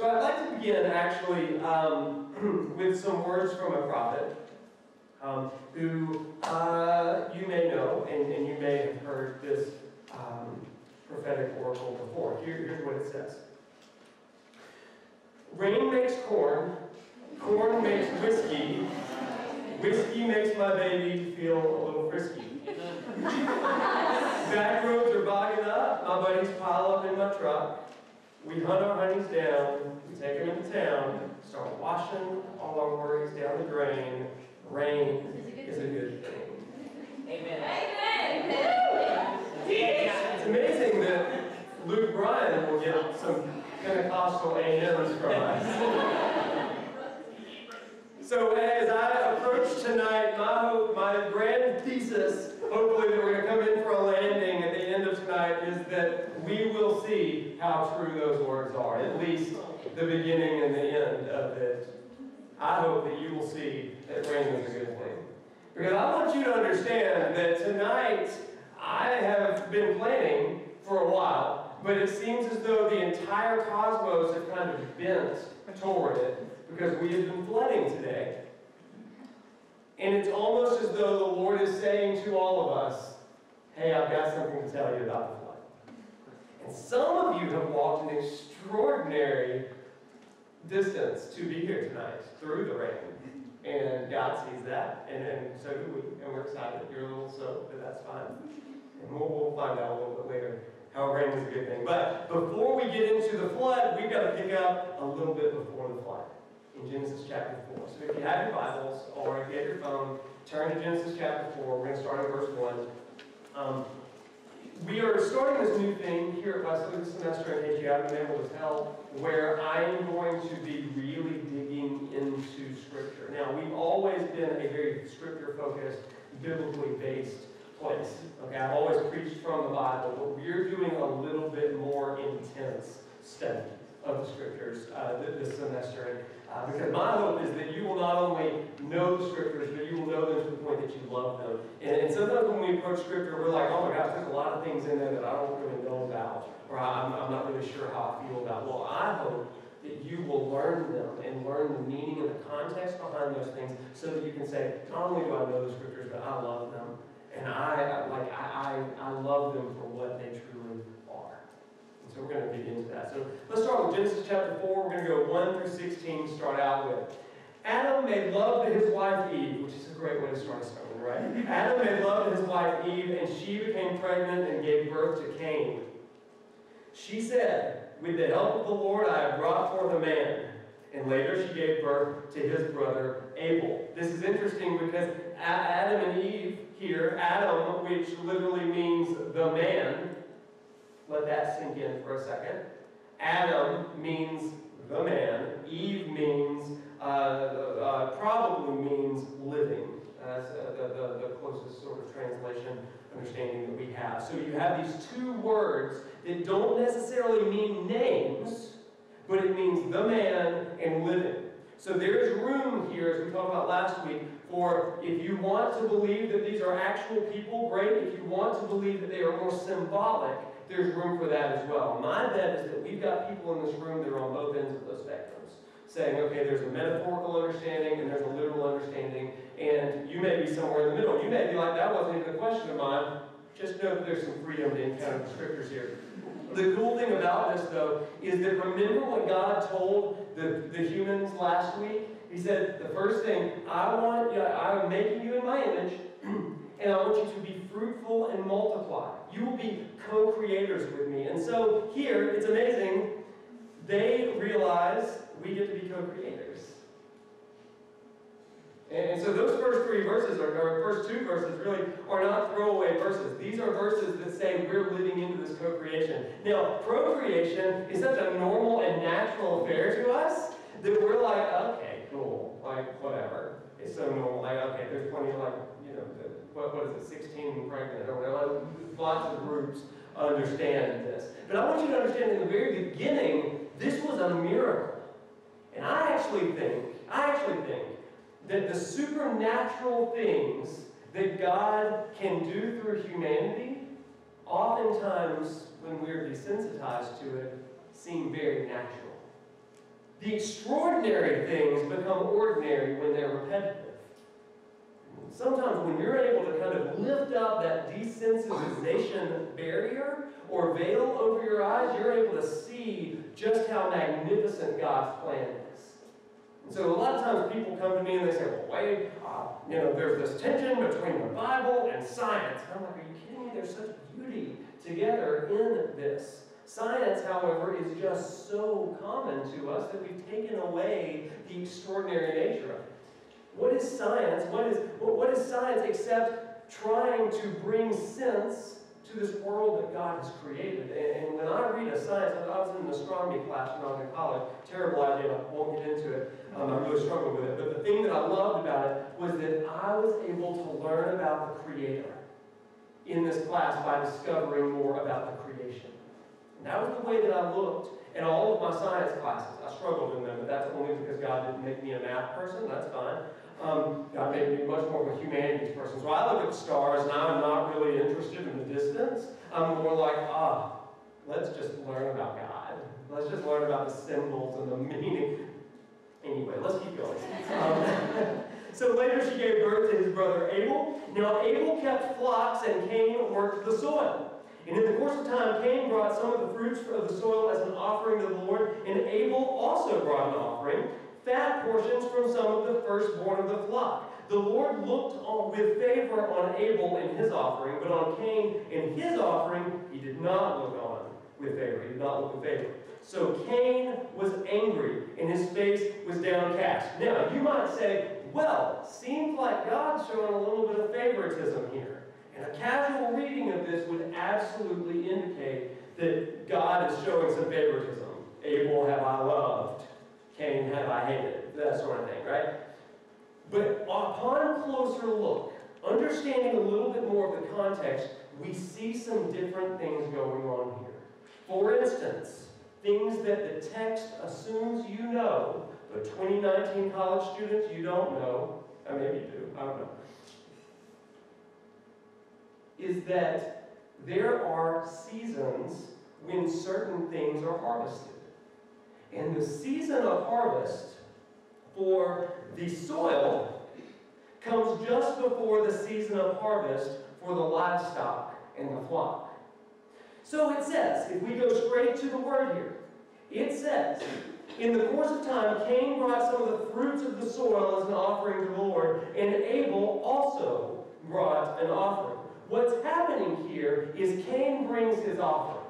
So I'd like to begin actually with some words from a prophet who you may know, and you may have heard this prophetic oracle before. Here's what it says. Rain makes corn, corn makes whiskey, whiskey makes my baby feel a little frisky. Back roads are bogging up, my buddies pile up in my truck. We hunt our honeys down, we take them into town, start washing all our worries down the drain. Rain is a good thing. Amen. It's amazing that Luke Bryan will get some Pentecostal A&Ms from us. So as I approach tonight, my grand thesis, hopefully that we're going to come in for a landing at the end of tonight, is that we will see how true those words are, at least the beginning and the end of it. I hope that you will see that rain is a good thing. Because I want you to understand that tonight I have been planning for a while, but it seems as though the entire cosmos have kind of bent toward it because we have been flooding today. And it's almost as though the Lord is saying to all of us, hey, I've got something to tell you about the flood. And some of you have walked an extraordinary distance to be here tonight through the rain. And God sees that, and so do we. And we're excited. You're a little soaked, but that's fine. And we'll find out a little bit later how rain is a good thing. But before we get into the flood, we've got to pick up a little bit before the flood in Genesis chapter 4. So if you have your Bibles or if you have your phone, turn to Genesis chapter 4. We're going to start in verse 1. We are starting this new thing here at Wesley this semester, in case you haven't been able to tell, where I am going to be really digging into Scripture. Now, we've always been a very Scripture-focused, biblically based place. Okay, I've always preached from the Bible, but we're doing a little bit more intense study of the Scriptures this semester. Because my hope is that you will not only know the Scriptures, but you will know them to the point that you love them. And sometimes when we approach Scripture, we're like, oh my gosh, there's a lot of things in there that I don't really know about, or I'm not really sure how I feel about. Well, I hope that you will learn them and learn the meaning and the context behind those things so that you can say, not only do I know the Scriptures, but I love them. And I love them for what they truly are. And so we're going to dig into that. So let's start with Genesis chapter 4. We're going to go 1 through 16, start out with. Adam made love to his wife Eve, which is a great way to start a sermon, right? Adam made love to his wife Eve, and she became pregnant and gave birth to Cain. She said, with the help of the Lord I have brought forth a man. And later she gave birth to his brother Abel. This is interesting because Adam and Eve here, Adam, which literally means the man, let that sink in for a second. Adam means the man. Eve means, probably means living. That's the closest sort of translation understanding that we have. So you have these two words that don't necessarily mean names, but it means the man and living. So there is room here, as we talked about last week, for if you want to believe that these are actual people, great. If you want to believe that they are more symbolic, there's room for that as well. My bet is that we've got people in this room that are on both ends of those spectrums, saying, okay, there's a metaphorical understanding and there's a literal understanding, and you may be somewhere in the middle. You may be like, that wasn't even a question of mine. Just know that there's some freedom to encounter the Scriptures here. The cool thing about this, though, is that remember what God told the humans last week? He said, the first thing, I'm making you in my image, and I want you to be fruitful and multiply. You will be co-creators with me. And so here, it's amazing, they realize we get to be co-creators. And so those first three verses, or first two verses, really are not throwaway verses. These are verses that say we're living into this co-creation. Now, procreation is such a normal and natural affair to us that we're like, okay, cool, like, whatever. It's so normal, like, okay, there's plenty of, like, you know, what is it, 16 pregnant, or whatever. Lots of groups understand this. But I want you to understand in the very beginning, this was a miracle. And I actually think that the supernatural things that God can do through humanity, oftentimes when we're desensitized to it, seem very natural. The extraordinary things become ordinary when they're repetitive. Sometimes when you're able to kind of lift up that desensitization barrier or veil over your eyes, you're able to see just how magnificent God's plan is. And so a lot of times people come to me and they say, well, wait, there's this tension between the Bible and science. And I'm like, are you kidding me? There's such beauty together in this. Science, however, is just so common to us that we've taken away the extraordinary nature of it. What is science? What is science except trying to bring sense to this world that God has created? And when I read a science, I was in an astronomy class when I was in college. Terrible idea, I won't get into it. I really struggled with it. But the thing that I loved about it was that I was able to learn about the Creator in this class by discovering more about the creation. And that was the way that I looked at all of my science classes. I struggled in them, but that's only because God didn't make me a math person. That's fine. God made me much more of a humanities person. So I look at the stars, and I'm not really interested in the distance. I'm more like, let's just learn about God. Let's just learn about the symbols and the meaning. Anyway, let's keep going. So later she gave birth to his brother Abel. Now Abel kept flocks, and Cain worked the soil. And in the course of time, Cain brought some of the fruits of the soil as an offering to the Lord, and Abel also brought an offering, fat portions from some of the firstborn of the flock. The Lord looked with favor on Abel and his offering, but on Cain and his offering he did not look on with favor. He did not look with favor. So Cain was angry, and his face was downcast. Now, you might say, well, seems like God's showing a little bit of favoritism here. And a casual reading of this would absolutely indicate that God is showing some favoritism. Abel have I loved, Cain have I hated, that sort of thing, right? But upon closer look, understanding a little bit more of the context, we see some different things going on here. For instance, things that the text assumes you know, but 2019 college students, you don't know, or maybe you do, I don't know, is that there are seasons when certain things are harvested. And the season of harvest for the soil comes just before the season of harvest for the livestock and the flock. So it says, if we go straight to the word here, it says, in the course of time, Cain brought some of the fruits of the soil as an offering to the Lord, and Abel also brought an offering. What's happening here is Cain brings his offering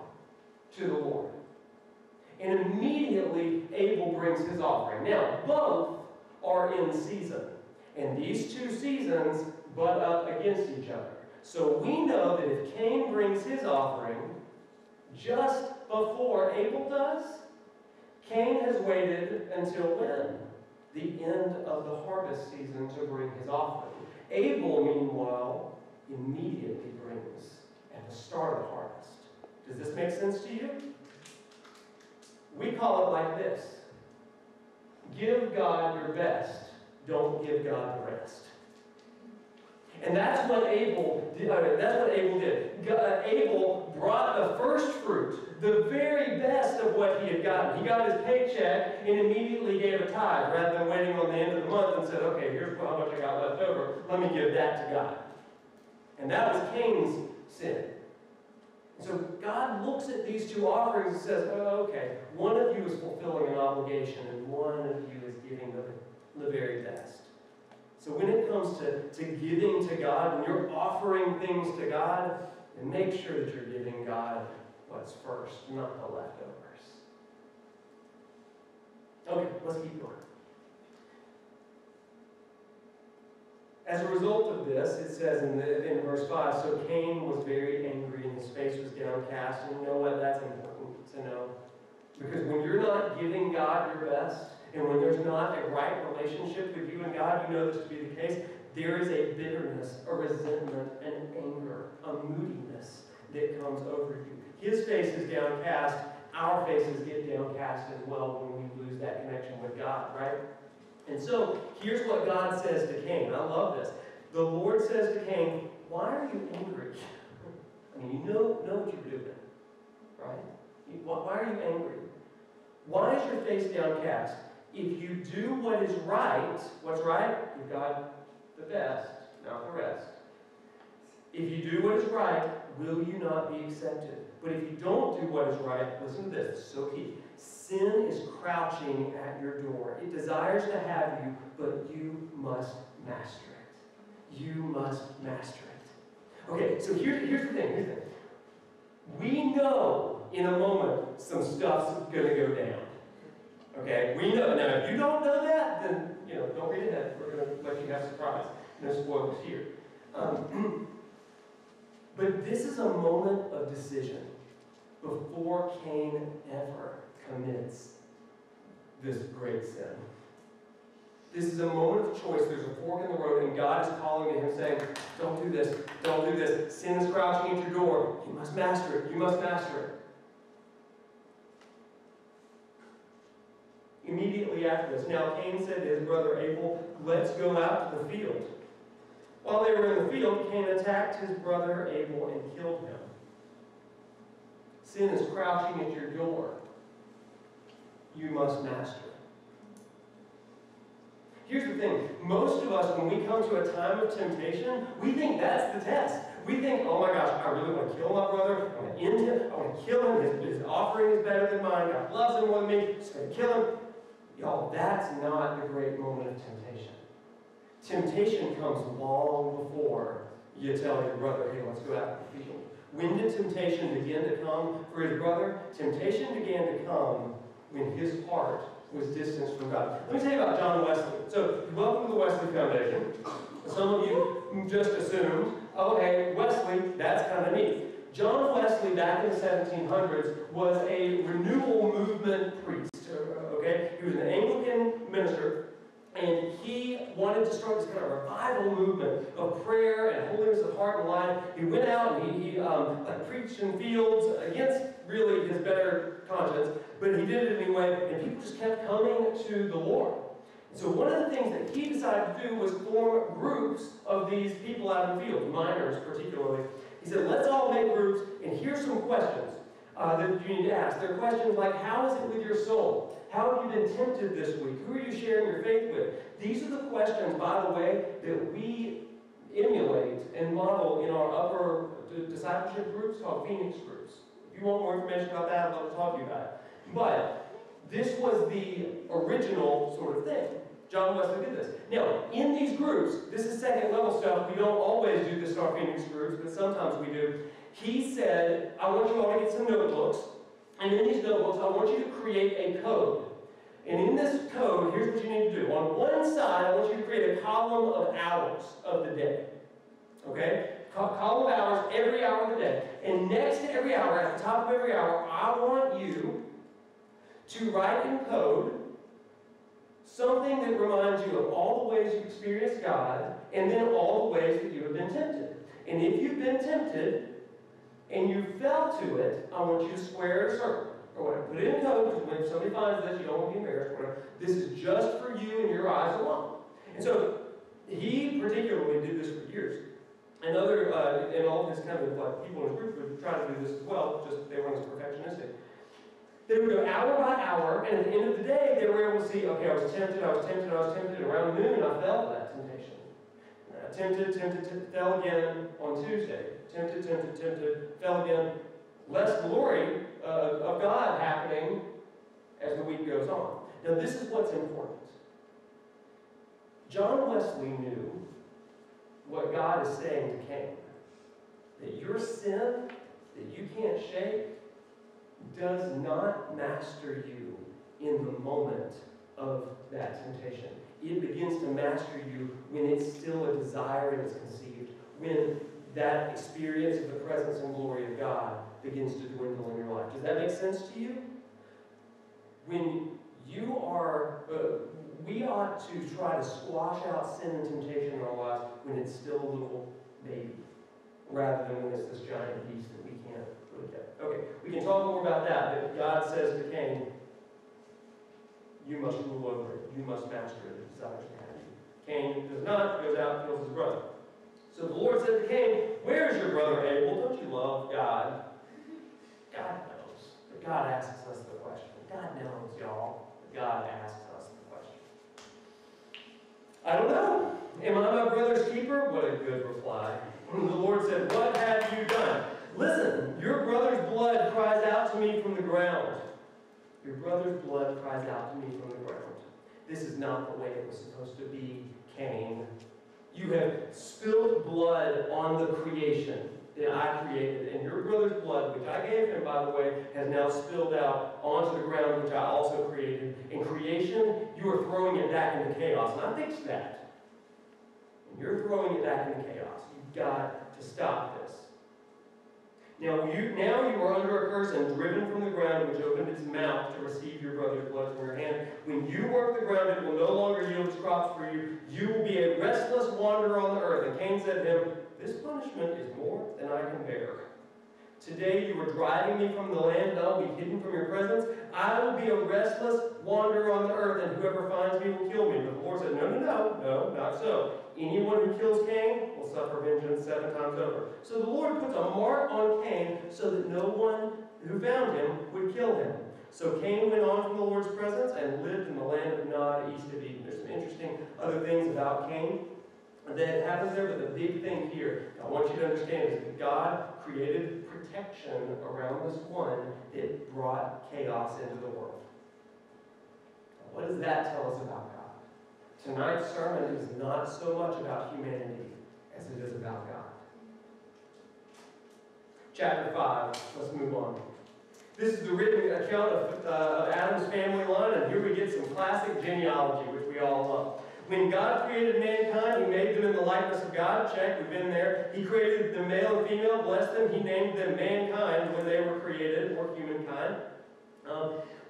to the Lord. And immediately Abel brings his offering. Now, both are in season. And these two seasons butt up against each other. So we know that if Cain brings his offering just before Abel does, Cain has waited until when? The end of the harvest season to bring his offering. Abel, meanwhile, immediately brings at the start of the harvest. Does this make sense to you? We call it like this. Give God your best. Don't give God the rest. And that's what Abel did. Abel brought the first fruit, the very best of what he had gotten. He got his paycheck and immediately gave a tithe, rather than waiting on the end of the month and said, okay, here's how much I got left over. Let me give that to God. And that was Cain's sin. So God looks at these two offerings and says, oh, okay, one of you is fulfilling an obligation and one of you is giving the very best. So when it comes to giving to God, when you're offering things to God, then make sure that you're giving God what's first, not the leftovers. Okay, let's keep going. As a result of this, it says in verse 5, so Cain was very angry and his face was downcast. And you know what? That's important to know. Because when you're not giving God your best, and when there's not a right relationship with you and God, you know this to be the case, there is a bitterness, a resentment, an anger, a moodiness that comes over you. His face is downcast. Our faces get downcast as well when we lose that connection with God, right? And so, here's what God says to Cain. I love this. The Lord says to Cain, why are you angry? I mean, you know what you're doing, right? Why are you angry? Why is your face downcast? If you do what is right, what's right? Give God the best, not the rest. If you do what is right, will you not be accepted? But if you don't do what is right, listen to this, it's so key. Sin is crouching at your door. It desires to have you, but you must master it. You must master it. Okay, so here's the thing. We know in a moment some stuff's going to go down. Okay, we know. Now, if you don't know that, then, don't read ahead. We're going to let you have surprise. No spoilers here. But this is a moment of decision before Cain ever commits this great sin. This is a moment of choice. There's a fork in the road, and God is calling to him saying, don't do this, don't do this. Sin is crouching at your door. You must master it. You must master it. Immediately after this, now Cain said to his brother Abel, let's go out to the field. While they were in the field, Cain attacked his brother Abel and killed him. Sin is crouching at your door. You must master it. Here's the thing. Most of us, when we come to a time of temptation, we think that's the test. We think, oh my gosh, I really want to kill my brother. I want to end him. I want to kill him. His offering is better than mine. God loves him more than me. I'm just going to kill him. Y'all, that's not the great moment of temptation. Temptation comes long before you tell your brother, hey, let's go out in the field. When did temptation begin to come for his brother? Temptation began to come when his heart was distanced from God. Let me tell you about John Wesley. So, welcome to the Wesley Foundation. Some of you just assumed, oh, hey, Wesley, that's kind of neat. John Wesley, back in the 1700s, was a renewal movement priest. Okay? He was an Anglican minister, and he wanted to start this kind of revival movement of prayer and holiness of heart and life. He went out and he preached in fields against really his better conscience, but he did it anyway, and people just kept coming to the Lord. So one of the things that he decided to do was form groups of these people out in the field, miners particularly. He said, let's all make groups, and here's some questions that you need to ask. There are questions like, how is it with your soul? How have you been tempted this week? Who are you sharing your faith with? These are the questions, by the way, that we emulate and model in our upper discipleship groups called Phoenix groups. If you want more information about that, I'd love to talk to you about it. But this was the original sort of thing. John Wesley did this. Now, in these groups, this is second level stuff. We don't always do this in our Phoenix groups, but sometimes we do. He said, I want you all to get some notebooks. And in these notebooks, I want you to create a code. And in this code, here's what you need to do. On one side, I want you to create a column of hours of the day. Okay? Column of hours, every hour of the day. And next to every hour, at the top of every hour, I want you to write in code something that reminds you of all the ways you experienced God, and then all the ways that you have been tempted. And if you've been tempted, and you fell to it, I want you to square a circle. Or whatever. Put it in code, because when somebody finds this, you don't want to be embarrassed. Whatever. This is just for you and your eyes alone. And so, he particularly did this for years. And and all of his kind of like people in his group would try to do this as well, just they weren't as perfectionistic. They would go hour by hour, and at the end of the day, they were able to see, okay, I was tempted, and around noon I fell to that temptation. Tempted, fell again on Tuesday. Tempted, fell again. Less glory of God happening as the week goes on. Now, this is what's important. John Wesley knew what God is saying to Cain. That your sin that you can't shake does not master you in the moment of that temptation. It begins to master you when it's still a desire and it's conceived, when that experience of the presence and glory of God begins to dwindle in your life. Does that make sense to you? When you are, we ought to try to squash out sin and temptation in our lives when it's still a little baby, rather than when it's this giant beast that we can't put it down. Okay, we can talk more about that, but God says to Cain, you must rule over it. You must master it. It desires to have you. Cain does not, goes out and kills his brother. So the Lord said to Cain, where is your brother Abel? Don't you love God? God knows. But God asks us the question. God knows, y'all. good reply. The Lord said, "What have you done? Listen, your brother's blood cries out to me from the ground." Your brother's blood cries out to me from the ground. This is not the way it was supposed to be, Cain. You have spilled blood on the creation that I created, and your brother's blood, which I gave him, by the way, has now spilled out onto the ground, which I also created. In creation, you are throwing it back into chaos, and I fixed that. And you're throwing it back into chaos. You've got to stop this. Now you are under a curse and driven from the ground, which opened its mouth to receive your brother's blood from your hand. When you work the ground, it will no longer yield its crops for you. You will be a restless wanderer on the earth. And Cain said to him, "This punishment is more than I can bear. Today you are driving me from the land, and I will be hidden from your presence. I will be a restless wanderer on the earth, and whoever finds me will kill me." But the Lord said, No, not so. Anyone who kills Cain will suffer vengeance 7 times over. So the Lord puts a mark on Cain so that no one who found him would kill him. So Cain went on from the Lord's presence and lived in the land of Nod, east of Eden. There's some interesting other things about Cain that happens there, but the big thing here, I want you to understand, is that God created protection around this one that brought chaos into the world. What does that tell us about God? Tonight's sermon is not so much about humanity as it is about God. Chapter 5, let's move on. This is the written account of Adam's family line, and here we get some classic genealogy, which we all love. When God created mankind, He made them in the likeness of God. Check, we've been there. He created them male and female, blessed them. He named them mankind when they were created, or humankind.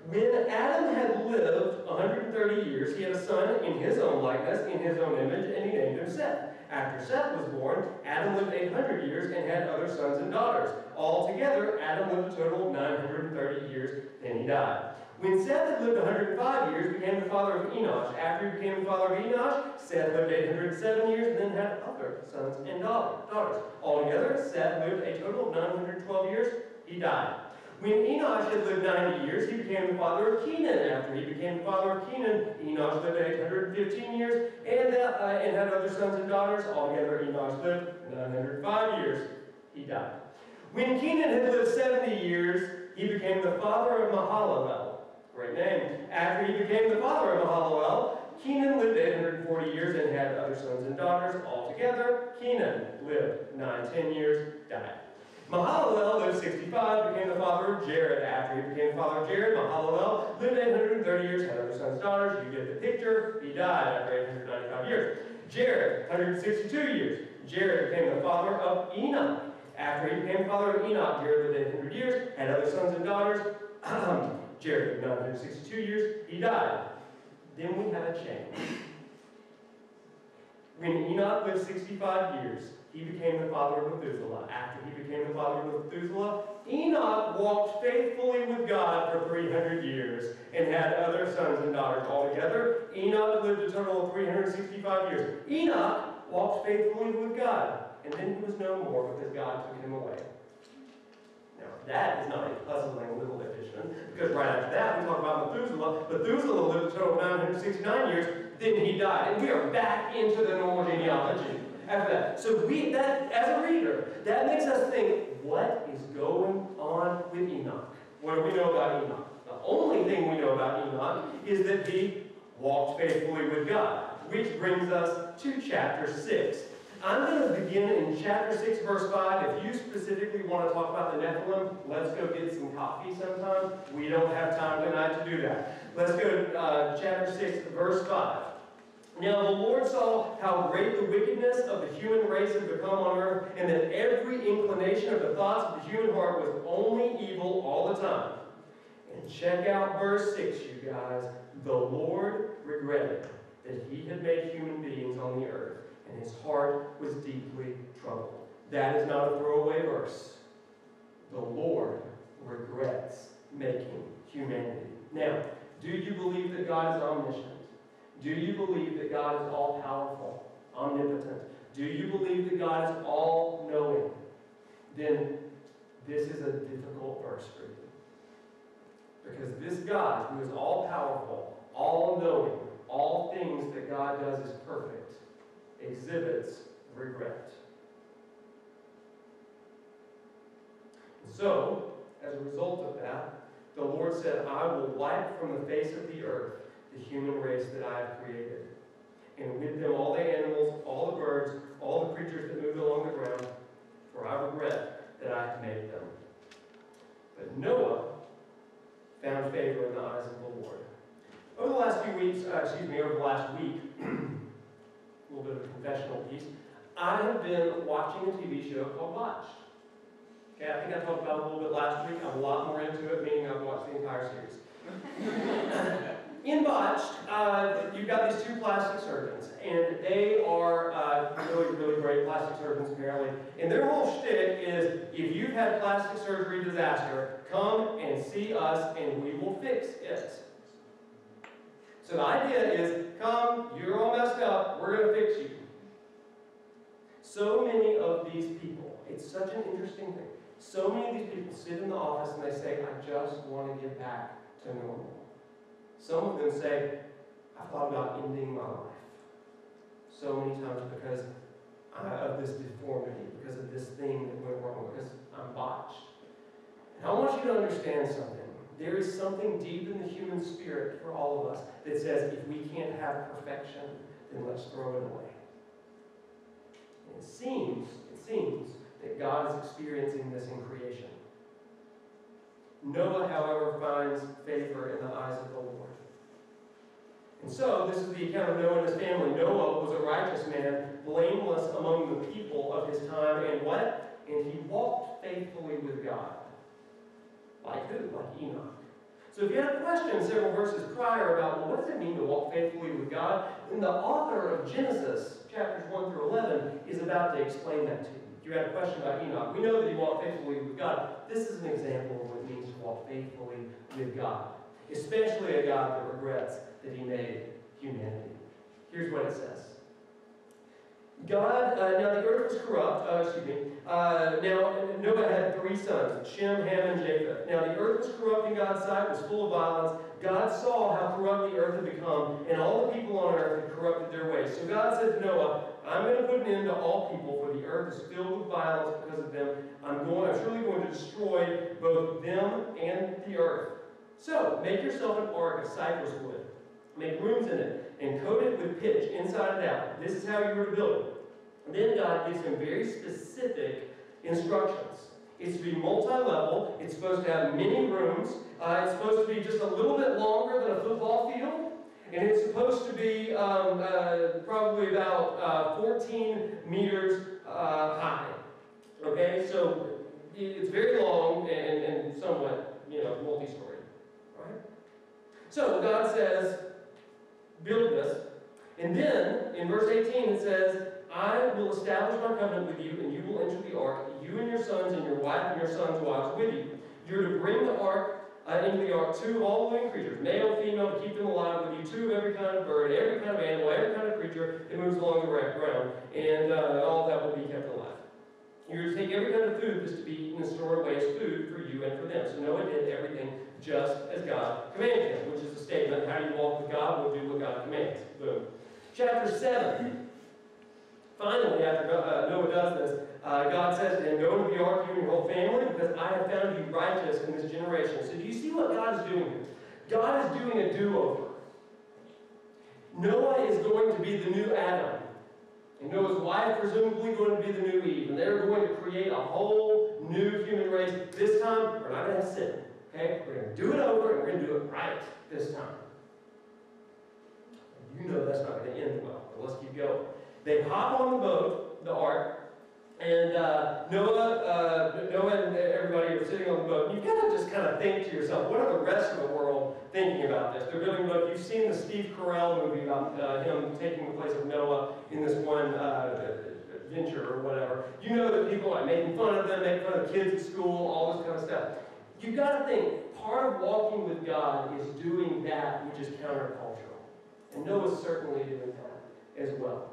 When Adam had lived 130 years, he had a son in his own likeness, in his own image, and he named him Seth. After Seth was born, Adam lived 800 years and had other sons and daughters. Altogether, Adam lived a total of 930 years, then he died. When Seth had lived 105 years, he became the father of Enosh. After he became the father of Enosh, Seth lived 807 years and then had other sons and daughters. Altogether, Seth lived a total of 912 years. He died. When Enosh had lived 90 years, he became the father of Kenan. After he became the father of Kenan, Enosh lived 815 years and had other sons and daughters. Altogether, Enosh lived 905 years. He died. When Kenan had lived 70 years, he became the father of Mahalalel. Great name. After he became the father of Mahalalel, Kenan lived 840 years and had other sons and daughters. Altogether, Kenan lived 910 years, died. Mahalalel lived 65, became the father of Jared. After he became the father of Jared, Mahalalel lived 830 years, had other sons and daughters. You get the picture. He died after 895 years. Jared, 162 years. Jared became the father of Enoch. After he became the father of Enoch, Jared lived 800 years, had other sons and daughters. Jared lived 962 years. He died. Then we have a change. When Enoch lived 65 years, he became the father of Methuselah. After he became the father of Methuselah, Enoch walked faithfully with God for 300 years and had other sons and daughters. Altogether, Enoch lived a total of 365 years. Enoch walked faithfully with God, and then he was no more because God took him away. Now, that is not a puzzling little addition, because right after that, we talk about Methuselah. Methuselah lived a total of 969 years, then he died. And we are back into the normal genealogy after that. So as a reader, that makes us think, what is going on with Enoch? What do we know about Enoch? The only thing we know about Enoch is that he walked faithfully with God, which brings us to chapter 6. I'm going to begin in chapter 6, verse 5. If you specifically want to talk about the Nephilim, let's go get some coffee sometime. We don't have time tonight to do that. Let's go to chapter 6, verse 5. Now the Lord saw how great the wickedness of the human race had become on earth, and that every inclination of the thoughts of the human heart was only evil all the time. And check out verse 6, you guys. The Lord regretted that he had made human beings on the earth, and his heart was deeply troubled. That is not a throwaway verse. The Lord regrets making humanity. Now, do you believe that God is omniscient? Do you believe that God is all-powerful, omnipotent? Do you believe that God is all-knowing? Then this is a difficult verse for you. Because this God, who is all-powerful, all-knowing, all things that God does is perfect, exhibits of regret. And so, as a result of that, the Lord said, I will wipe from the face of the earth the human race that I have created, and with them all the animals, all the birds, all the creatures that move along the ground, for I regret that I have made them. But Noah found favor in the eyes of the Lord. Over the last few weeks, over the last week, a little bit of a confessional piece, I have been watching a TV show called Watched. Okay, I think I talked about it a little bit last week. I'm a lot more into it, meaning I've watched the entire series. In Botched, you've got these two plastic surgeons, and they are really, really great plastic surgeons, apparently. And their whole shtick is, if you've had plastic surgery disaster, come and see us, and we will fix it. So the idea is, come, you're all messed up, we're going to fix you. So many of these people, it's such an interesting thing, so many of these people sit in the office and they say, I just want to get back to normal. Some of them say, I thought about ending my life so many times because of this deformity, because of this thing that went wrong, because I'm botched. And I want you to understand something. There is something deep in the human spirit for all of us that says if we can't have perfection, then let's throw it away. And it seems that God is experiencing this in creation. Noah, however, finds favor in the eyes of the Lord. And so, this is the account of Noah and his family. Noah was a righteous man, blameless among the people of his time, and what? And he walked faithfully with God. Like who? Like Enoch. So if you had a question several verses prior about, well, what does it mean to walk faithfully with God? Then the author of Genesis, chapters 1 through 11, is about to explain that to you. If you had a question about Enoch, we know that he walked faithfully with God. This is an example of what it means to walk faithfully with God, especially a God that regrets that he made humanity. Here's what it says. Now the earth was corrupt, now Noah had 3 sons, Shem, Ham, and Japheth. Now the earth was corrupt in God's sight, was full of violence. God saw how corrupt the earth had become, and all the people on earth had corrupted their ways. So God said to Noah, I'm going to put an end to all people, for the earth is filled with violence because of them. I'm surely going to destroy both them and the earth. So make yourself an ark of cypress wood. Make rooms in it, and coat it with pitch inside and out. This is how you were to build it. And then God gives him very specific instructions. It's to be multi-level. It's supposed to have many rooms. It's supposed to be just a little bit longer than a football field. And it's supposed to be probably about 14 meters high. Okay, so it's very long and somewhat, multi-story. Right? So God says, build this. And then, in verse 18, it says, I will establish my covenant with you, and you will enter the ark, you and your sons and your wife and your sons' wives with you. You're to bring the ark into the ark 2 of all living creatures, male, female, to keep them alive with you, 2 of every kind of bird, every kind of animal, every kind of creature that moves along the ground, and all that will be kept alive. You're to take every kind of food that's to be eaten and stored away as food for you and for them. So Noah did everything just as God commanded him, which is a statement, how you walk with God will do what God commands. Boom. Chapter 7. Finally, after Noah does this, God says to him, go into the ark, you and your whole family, because I have found you righteous in this generation. So do you see what God is doing here? God is doing a do-over. Noah is going to be the new Adam. And Noah's wife presumably going to be the new Eve. And they're going to create a whole new human race. This time, we're not going to have sin. Okay? We're going to do it over, and we're going to do it right this time. You know that's not going to end well. But let's keep going. They hop on the boat, the ark, and Noah and everybody are sitting on the boat. You've got to just kind of think to yourself, what are the rest of the world thinking about this? They're building a boat. You've seen the Steve Carell movie about him taking the place of Noah in this one adventure or whatever. You know that people are making fun of them, making fun of kids at school, all this kind of stuff. You've got to think, part of walking with God is doing that which is countercultural. And Noah's certainly doing that as well.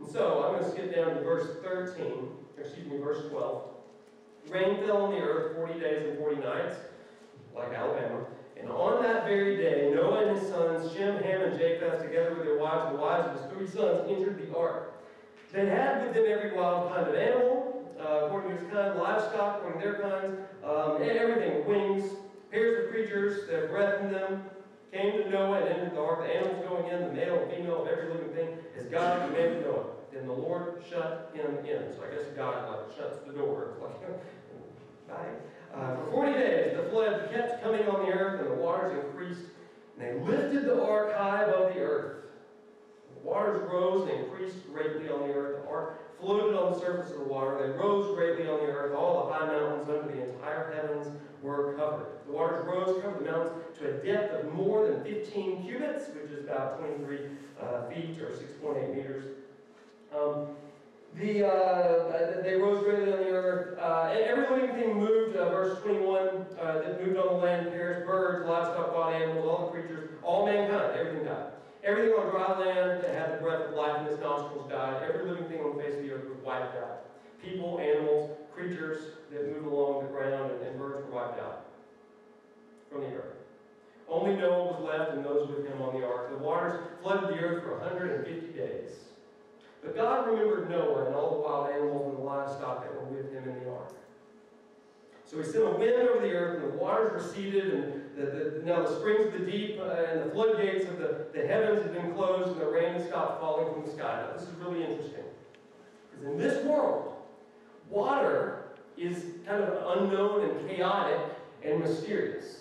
And so, I'm going to skip down to verse 12. Rain fell on the earth 40 days and 40 nights, like Alabama, And on that very day, Noah and his sons, Shem, Ham, and Japheth, together with their wives and the wives of his 3 sons, entered the ark. They had with them every wild kind of animal, according to its kind, livestock, according to their kinds, everything, wings, pairs of creatures that have breath in them, came to Noah and entered the ark. The animals going in, the male and female of every living thing, as God commanded Noah. Then the Lord shut him in. So I guess God shuts the door. It's like, bye. For 40 days the flood kept coming on the earth, and the waters increased. And they lifted the ark high above the earth. The waters rose and increased greatly on the earth. The ark floated on the surface of the water. They rose greatly on the earth. All the high mountains under the entire heavens were covered. The waters rose, covered the mountains to a depth of more than 15 cubits, which is about 23 feet or 6.8 meters. They rose greatly on the earth. And every living thing moved, verse 21, that moved on the land, perished, birds, livestock, wild animals, all the creatures, all mankind, everything died. Everything on dry land that had the breath of life in its nostrils died. Every living thing on the face of the earth was wiped out. People, animals, creatures that move along the ground, and birds were wiped out from the earth. Only Noah was left and those with him on the ark. The waters flooded the earth for 150 days. But God remembered Noah and all the wild animals and the livestock that were with him in the ark. So he sent a wind over the earth, and the waters receded, and now the springs of the deep and the floodgates of the heavens had been closed, and the rain had stopped falling from the sky. Now this is really interesting. Because in this world, water is kind of unknown and chaotic and mysterious.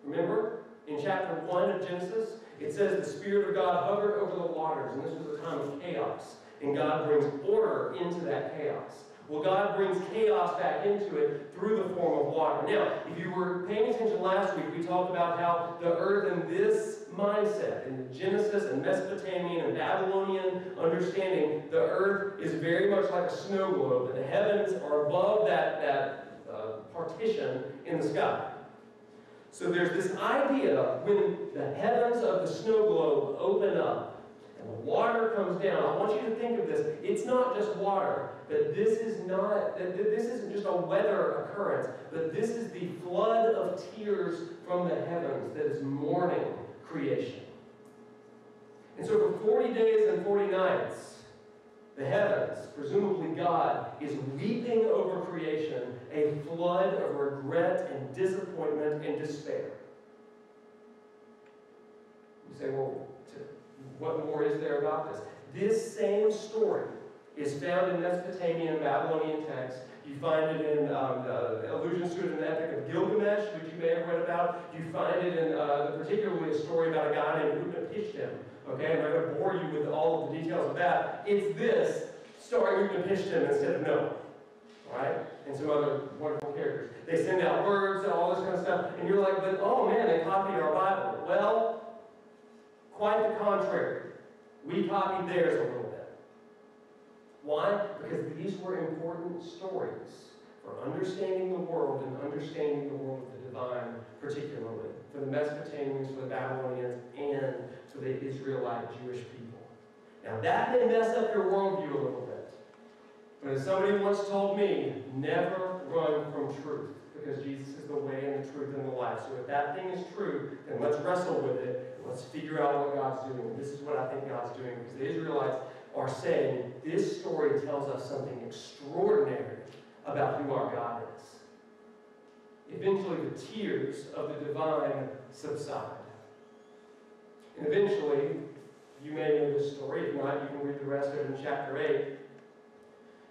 Remember, in chapter 1 of Genesis, it says the Spirit of God hovered over the waters, and this was a time of chaos. And God brings order into that chaos. Well, God brings chaos back into it through the form of water. Now, if you were paying attention last week, we talked about how the earth in this mindset, in Genesis and Mesopotamian and Babylonian understanding, the earth is very much like a snow globe, and the heavens are above that partition in the sky. So there's this idea when the heavens of the snow globe open up and the water comes down. I want you to think of this. It's not just water, but this isn't just a weather occurrence, but this is the flood of tears from the heavens that is mourning creation. And so for 40 days and 40 nights, the heavens, presumably God, is weeping over creation, a flood of regret and disappointment and despair. You say, well, what more is there about this? This same story is found in Mesopotamian and Babylonian texts. You find it in allusions to it in the Epic of Gilgamesh, which you may have read about. You find it in particularly a story about a guy named Utnapishtim. Okay, I'm not going to bore you with all of the details of that. It's this, starring Utnapishtim instead of Noah. Alright? And some other wonderful characters. They send out birds and all this kind of stuff, and you're like, but oh man, they copied our Bible. Well, quite the contrary. We copied theirs a little bit. Why? Because these were important stories for understanding the world and understanding the world of the divine, particularly for the Mesopotamians, for the Babylonians, and for the Israelite Jewish people. Now that may mess up your worldview a little bit. But as somebody once told me, never run from truth, because Jesus is the way and the truth and the life. So if that thing is true, then let's wrestle with it, and let's figure out what God's doing. And this is what I think God's doing, because the Israelites are saying, this story tells us something extraordinary about who our God is. Eventually the tears of the divine subside. And eventually, you may know this story. If not, you can read the rest of it in chapter 8.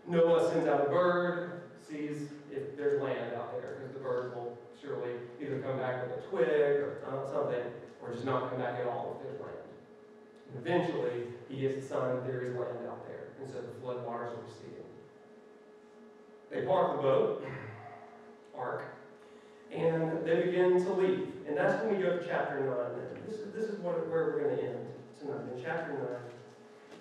Noah sends out a bird, sees if there's land out there, because the bird will surely either come back with a twig or something, or just not come back at all if there's land. And eventually, he gets the sign that there is land out there, and so the flood waters are receding. They park the boat, ark, and they begin to leave. And that's when we go to chapter 9. This is where we're going to end tonight, in chapter 9.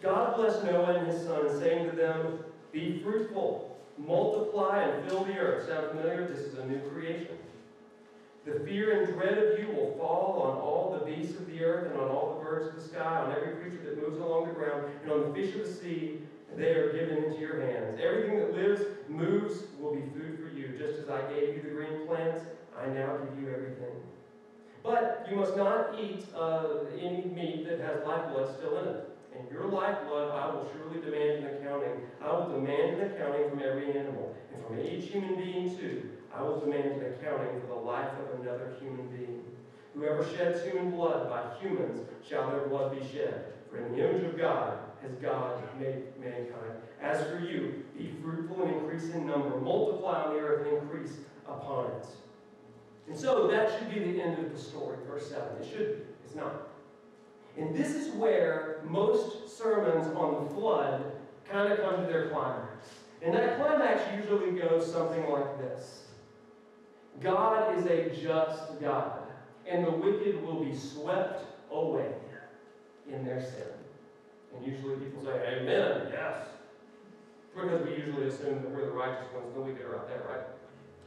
God blessed Noah and his sons, saying to them, be fruitful, multiply, and fill the earth. Sound familiar? This is a new creation. The fear and dread of you will fall on all the beasts of the earth and on all the birds of the sky, on every creature that moves along the ground, and on the fish of the sea. They are given into your hands. Everything that lives, moves, will be food for you. Just as I gave you the green plants, I now give you everything you must not eat any meat that has lifeblood still in it. And your lifeblood I will surely demand an accounting. I will demand an accounting from every animal. And from each human being too, I will demand an accounting for the life of another human being. Whoever sheds human blood, by humans shall their blood be shed. For in the image of God has God made mankind. As for you, be fruitful and increase in number. Multiply on the earth and increase upon it. And so that should be the end of the story, verse 7. It should be. It's not. And this is where most sermons on the flood kind of come to their climax. And that climax usually goes something like this. God is a just God, and the wicked will be swept away in their sin. And usually people say, amen, yes. Because we usually assume that we're the righteous ones, and the wicked are out there, right?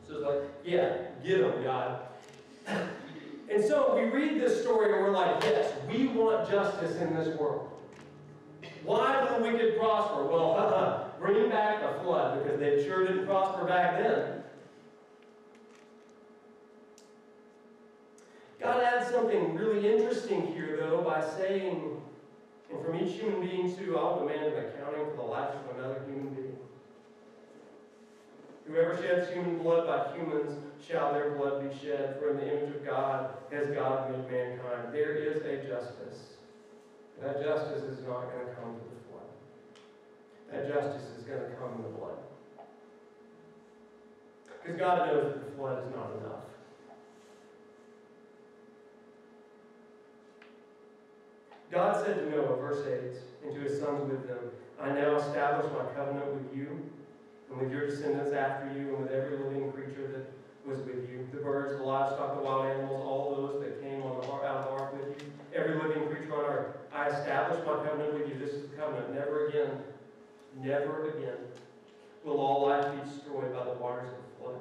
So it's like, yeah, get them, God. And so we read this story and we're like, yes, we want justice in this world. Why do the wicked prosper? Well, bring back the flood, because they sure didn't prosper back then. God adds something really interesting here, though, by saying, and from each human being too, I'll demand an accounting for the life of another human being. Whoever sheds human blood, by humans shall their blood be shed. For in the image of God has God made mankind. There is a justice. That justice is not going to come to the flood. That justice is going to come in the blood. Because God knows that the flood is not enough. God said to Noah, verse 8, and to his sons with them, I now establish my covenant with you, and with your descendants after you, and with every living creature that was with you, the birds, the livestock, the wild animals, all those that came out of the ark with you, every living creature on earth. I establish my covenant with you. This is the covenant. Never again will all life be destroyed by the waters of the flood.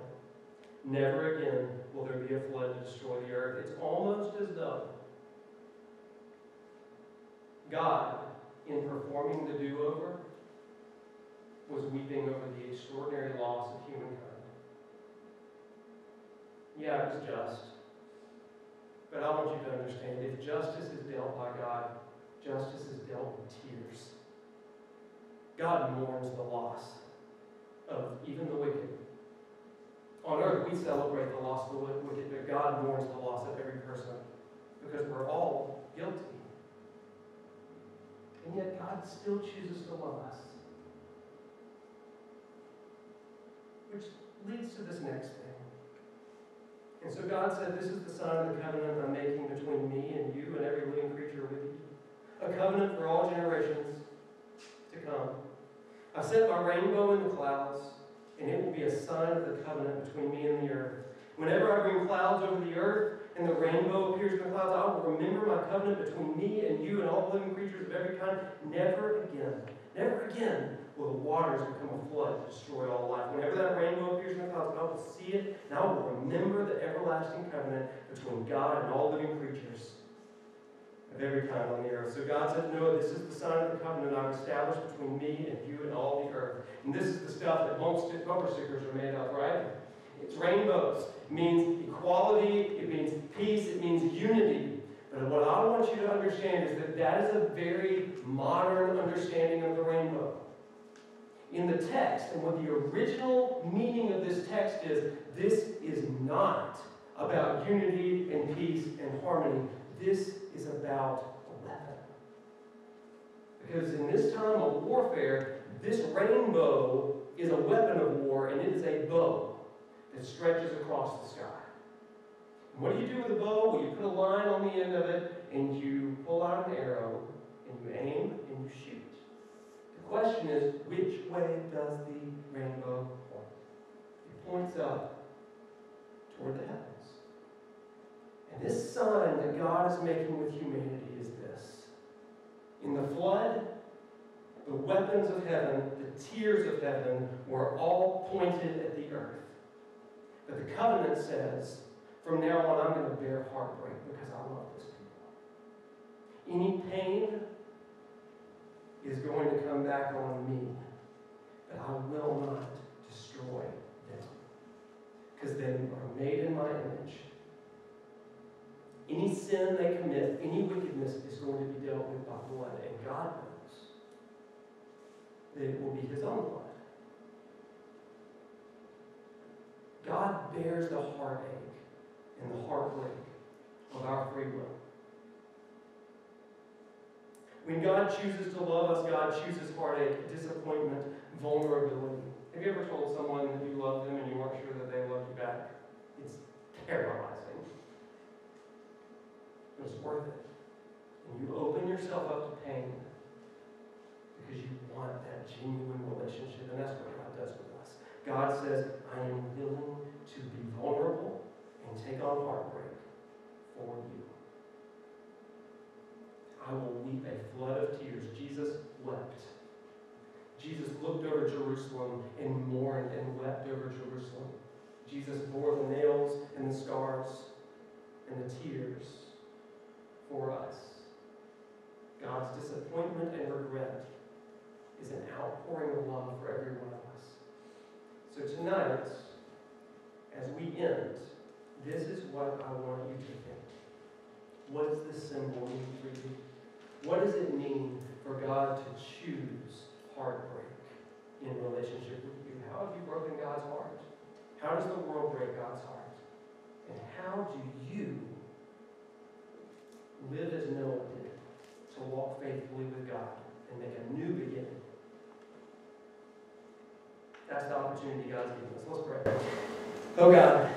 Never again will there be a flood to destroy the earth. It's almost as though God, in performing the do-over, was weeping over the extraordinary loss of humankind. Yeah, it was just. But I want you to understand, if justice is dealt by God, justice is dealt with tears. God mourns the loss of even the wicked. On earth, we celebrate the loss of the wicked, but God mourns the loss of every person, because we're all guilty. And yet God still chooses to love us. Which leads to this next thing. And so God said, this is the sign of the covenant I'm making between me and you and every living creature with you. A covenant for all generations to come. I've set my rainbow in the clouds, and it will be a sign of the covenant between me and the earth. Whenever I bring clouds over the earth, and the rainbow appears in the clouds, I will remember my covenant between me and you and all living creatures of every kind. Never again will the waters become a flood to destroy all life. Whenever that rainbow appears in the clouds, I will see it, and I will remember the everlasting covenant between God and all living creatures of every kind on the earth. So God said to Noah, this is the sign of the covenant I've established between me and you and all the earth. And this is the stuff that bumper stickers are made of, right? It's rainbows. It means equality. It means peace. It means unity. But what I want you to understand is that that is a very modern understanding of the rainbow. In the text, and what the original meaning of this text is, this is not about unity and peace and harmony. This is about a weapon. Because in this time of warfare, this rainbow is a weapon of war, and it is a bow that stretches across the sky. And what do you do with a bow? Well, you put a line on the end of it, and you pull out an arrow, and you aim, and you shoot. The question is, which way does the rainbow point? It points up toward the heavens. And this sign that God is making with humanity is this. In the flood, the weapons of heaven, the tears of heaven, were all pointed at the earth. But the covenant says, from now on, I'm going to bear heartbreak because I love this people. Any pain is going to come back on me, but I will not destroy them because they are made in my image. Any sin sin they commit, any wickedness is going to be dealt with by blood. And God knows that it will be his own blood. God bears the heartache and the heartbreak of our free will. When God chooses to love us, God chooses heartache, disappointment, vulnerability. Have you ever told someone that you love them and you weren't sure that they loved you back? It's paralyzing. But it's worth it. And you open yourself up to pain because you want that genuine relationship. And that's what God does with us. God says, I am willing to be vulnerable and take on heartbreak for you. I will weep a flood of tears. Jesus wept. Jesus looked over Jerusalem and mourned and wept over Jerusalem. Jesus bore the nails and the scars and the tears for us. God's disappointment and regret is an outpouring of love for every one of us. So tonight, as we end, this is what I want you to think. What does this symbol mean for you? What does it mean for God to choose heartbreak in relationship with you? How have you broken God's heart? How does the world break God's heart? And how do you live as Noah did, to walk faithfully with God and make a new beginning? That's the opportunity God's given us. Let's pray. Oh God,